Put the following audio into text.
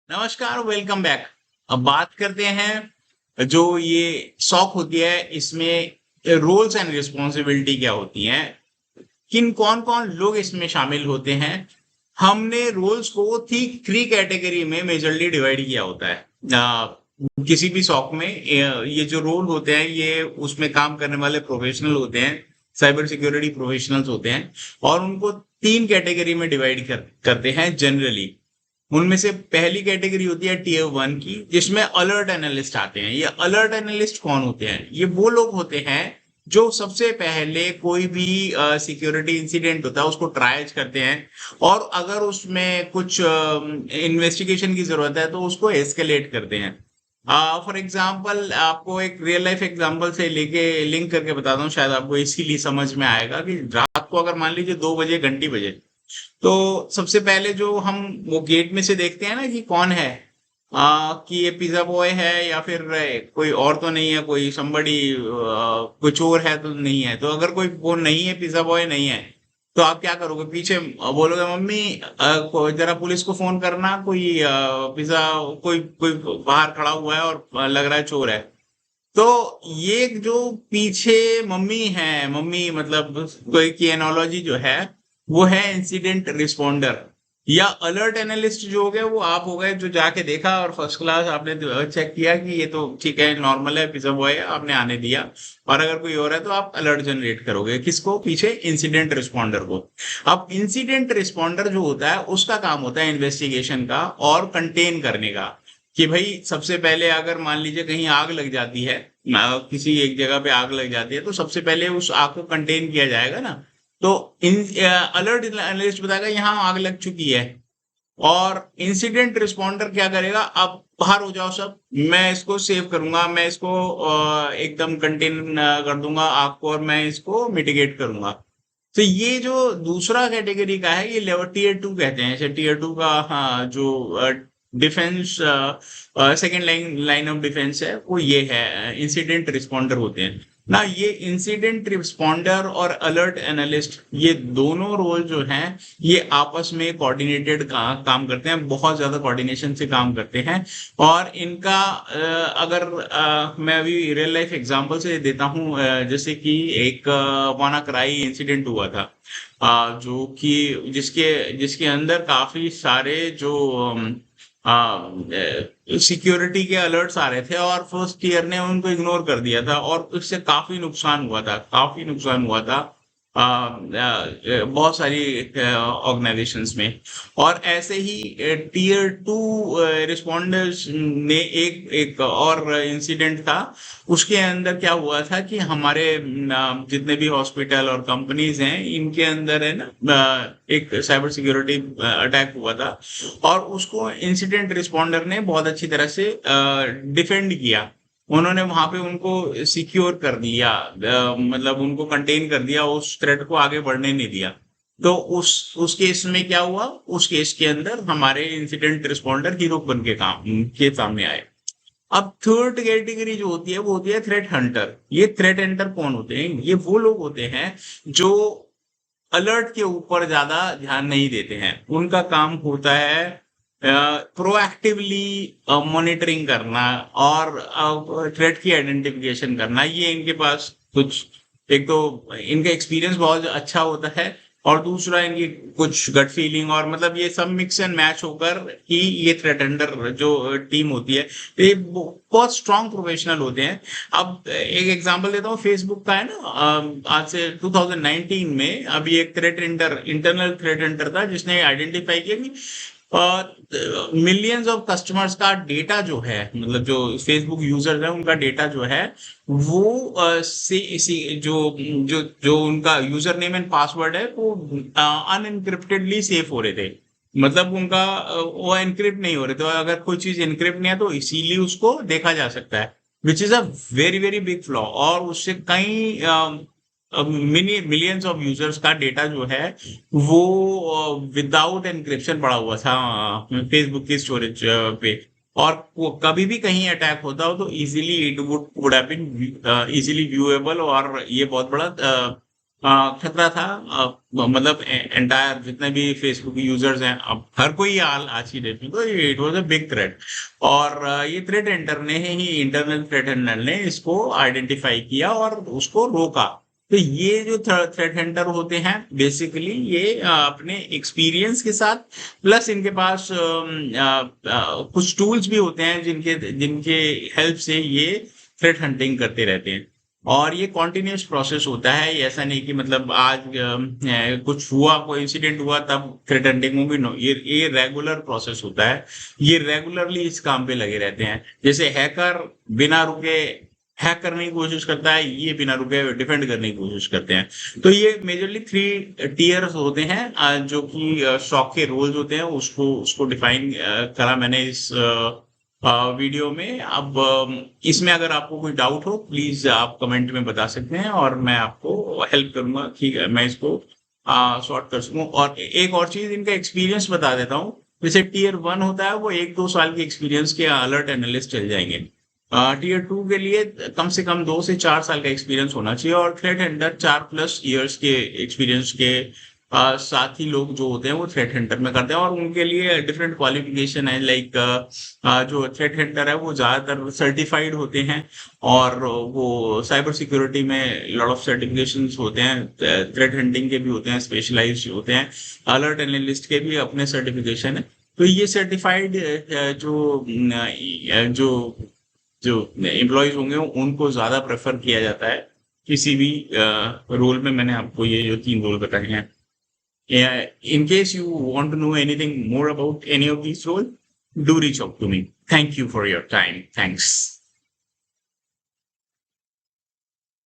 नमस्कार, welcome back. अब बात करते हैं जो ये शौक होती है इसमें रोल्स एंड रिस्पॉन्सिबिलिटी क्या होती हैं, किन कौन-कौन लोग इसमें शामिल होते हैं। हमने रोल्स को थी 3 कैटेगरी में मेजरली डिवाइड किया होता है। किसी भी शौक में ये जो रोल होते हैं ये उसमें काम करने वाले प्रोफेशनल होते हैं, साइबर सिक्योरिटी प्रोफेशनल्स होते हैं और उनको 3 कैटेगरी में डिवाइड करते हैं जनरली। उनमें से पहली कैटेगरी होती है टियर 1 की, जिसमें अलर्ट एनालिस्ट आते हैं। ये अलर्ट एनालिस्ट कौन होते हैं? ये वो लोग होते हैं जो सबसे पहले कोई भी सिक्योरिटी इंसिडेंट होता है उसको ट्रायज करते हैं और अगर उसमें कुछ इन्वेस्टिगेशन की जरूरत है तो उसको एस्केलेट करते हैं। फॉर एग्जाम्पल आपको एक रियल लाइफ एग्जाम्पल से लेके लिंक करके बताता हूँ, शायद आपको इसीलिए समझ में आएगा कि रात को अगर मान लीजिए 2 बजे घंटी बजे, तो सबसे पहले जो हम वो गेट में से देखते हैं ना कि कौन है, कि ये पिज्जा बॉय है या फिर कोई और तो नहीं है, कोई somebody, कोई चोर है तो नहीं है। तो अगर कोई वो नहीं है, पिज्जा बॉय नहीं है, तो आप क्या करोगे? पीछे बोलोगे मम्मी जरा पुलिस को फोन करना, कोई पिज्जा, कोई कोई बाहर खड़ा हुआ है और लग रहा है चोर है। तो ये जो पीछे मम्मी है, मम्मी मतलब कोई की एनोलॉजी जो है वो है इंसिडेंट रिस्पोंडर। या अलर्ट एनालिस्ट जो हो गए वो आप हो गए, जो जाके देखा और फर्स्ट क्लास आपने चेक किया कि ये तो ठीक है, नॉर्मल है, पिज्जा बॉय है, आपने आने दिया। और अगर कोई और है तो आप अलर्ट जनरेट करोगे, किसको? पीछे इंसिडेंट रिस्पोंडर को। अब इंसिडेंट रिस्पोंडर जो होता है उसका काम होता है इन्वेस्टिगेशन का और कंटेन करने का। कि भाई सबसे पहले अगर मान लीजिए कहीं आग लग जाती है, किसी एक जगह पे आग लग जाती है, तो सबसे पहले उस आग को कंटेन किया जाएगा ना। तो इन अलर्ट एनालिस्ट बताएगा यहाँ आग लग चुकी है, और इंसिडेंट रिस्पॉन्डर क्या करेगा? आप बाहर हो जाओ सब, मैं इसको सेव करूंगा, मैं इसको एकदम कंटेन कर दूंगा आग को, और मैं इसको मिटिगेट करूंगा। तो ये जो दूसरा कैटेगरी का है ये लेवल टीयर 2 कहते हैं। जैसे टीयर 2 का, हाँ, जो defence, second line line of defence है वो ये है, इंसिडेंट रिस्पॉन्डर होते हैं ना। ये इंसिडेंट रिस्पॉन्डर और अलर्ट एनालिस्ट, ये दोनों रोल जो हैं ये आपस में कोऑर्डिनेटेड काम करते हैं, बहुत ज्यादा कोऑर्डिनेशन से काम करते हैं। और इनका अगर मैं अभी रियल लाइफ एग्जांपल से देता हूँ, जैसे कि एक वानाक्राई इंसिडेंट हुआ था, जो कि जिसके जिसके अंदर काफी सारे जो सिक्योरिटी के अलर्ट्स आ रहे थे और फर्स्ट ईयर ने उनको इग्नोर कर दिया था, और उससे काफी नुकसान हुआ था, काफी नुकसान हुआ था बहुत सारी ऑर्गेनाइजेशंस में। और ऐसे ही टीयर 2 रिस्पॉन्डर्स ने एक एक और इंसिडेंट था। उसके अंदर क्या हुआ था कि हमारे जितने भी हॉस्पिटल और कंपनीज हैं इनके अंदर है ना, एक साइबर सिक्योरिटी अटैक हुआ था, और उसको इंसिडेंट रिस्पॉन्डर ने बहुत अच्छी तरह से डिफेंड किया। उन्होंने वहां पे उनको सिक्योर कर दिया, मतलब उनको कंटेन कर दिया, उस थ्रेट को आगे बढ़ने नहीं दिया। तो उस केस में क्या हुआ? उस केस के अंदर हमारे इंसिडेंट रिस्पॉन्डर हीरो बन के काम के सामने आए। अब थर्ड कैटेगरी जो होती है वो होती है थ्रेट हंटर। ये थ्रेट हंटर कौन होते हैं? ये वो लोग होते हैं जो अलर्ट के ऊपर ज्यादा ध्यान नहीं देते हैं। उनका काम होता है प्रोएक्टिवली मॉनिटरिंग करना और थ्रेट की आइडेंटिफिकेशन करना। ये इनके पास कुछ, एक तो इनका एक्सपीरियंस बहुत अच्छा होता है, और दूसरा इनकी कुछ गट फीलिंग, और मतलब ये सब मिक्स एंड मैच होकर ही ये थ्रेट हंटर जो टीम होती है, ये बहुत स्ट्रांग प्रोफेशनल होते हैं। अब एक एग्जांपल देता हूँ, फेसबुक का है ना, आज से 2019 में अभी एक थ्रेट इंटरनल थ्रेट हंटर था जिसने आइडेंटिफाई किया कि मिलियंस ऑफ कस्टमर्स का डेटा जो है, मतलब जो फेसबुक यूजर्स है उनका डेटा जो है वो जो उनका यूजर नेम एंड पासवर्ड है वो अनएनक्रिप्टेडली सेव हो रहे थे। मतलब उनका वो एनक्रिप्ट नहीं हो रहे थे, और अगर कोई चीज एनक्रिप्ट नहीं है तो इसीलिए उसको देखा जा सकता है, which is a very very big flaw. और उससे कई मिलियंस ऑफ यूजर्स का डेटा जो है वो विदाउट एनक्रिप्शन पड़ा हुआ था फेसबुक की स्टोरेज पे। और वो कभी भी कहीं अटैक होता हो तो easily it would have been easily viewable, और ये बहुत बड़ा खतरा था। मतलब एंटायर जितने भी फेसबुक यूजर्स हैं, अब हर कोई आज की डेट में, तो it was a big threat. और ये थ्रेट हंटर ने ही इंटरनल थ्रेट हंटर ने इसको आइडेंटिफाई किया और उसको रोका। तो ये जो थ्रेट हंटर होते हैं बेसिकली ये अपने एक्सपीरियंस के साथ, प्लस इनके पास कुछ टूल्स भी होते हैं जिनके जिनके हेल्प से ये थ्रेट हंटिंग करते रहते हैं। और ये कॉन्टिन्यूस प्रोसेस होता है, ये ऐसा नहीं कि मतलब आज कुछ हुआ, कोई इंसिडेंट हुआ तब थ्रेट हंटिंग होगी। नो, ये रेगुलर प्रोसेस होता है। ये रेगुलरली इस काम पे लगे रहते हैं। जैसे हैकर बिना रुके हैक करने की कोशिश करता है, ये बिना रुके डिफेंड करने की कोशिश करते हैं। तो ये मेजरली 3 टियर्स होते हैं, जो कि शॉक के रोल्स होते हैं, उसको उसको डिफाइन करा मैंने इस वीडियो में। अब इसमें अगर आपको कोई डाउट हो प्लीज आप कमेंट में बता सकते हैं और मैं आपको हेल्प करूंगा कि मैं इसको सॉर्ट कर सकूं। और एक और चीज, इनका एक्सपीरियंस बता देता हूँ। जैसे टियर 1 होता है वो 1-2 साल के एक्सपीरियंस के अलर्ट एनालिस्ट चल जाएंगे। टियर 2 के लिए कम से कम 2 से 4 साल का एक्सपीरियंस होना चाहिए, और थ्रेट हंटर 4+ ईयर्स के एक्सपीरियंस के साथ ही लोग जो होते हैं वो थ्रेट हंटर में करते हैं। और उनके लिए डिफरेंट क्वालिफिकेशन है, लाइक जो थ्रेट हंटर है वो ज्यादातर सर्टिफाइड होते हैं, और वो साइबर सिक्योरिटी में लॉट ऑफ सर्टिफिकेशंस होते हैं। थ्रेट हंटिंग के भी होते हैं, स्पेशलाइज्ड होते हैं। अलर्ट एनालिस्ट के भी अपने सर्टिफिकेशन है। तो ये सर्टिफाइड जो जो एम्प्लॉयज होंगे उनको ज्यादा प्रेफर किया जाता है किसी भी रोल में। मैंने आपको ये जो 3 रोल बताए हैं। In case you want to know anything more about any of these roles, do reach out to me. Thank you for your time. Thanks.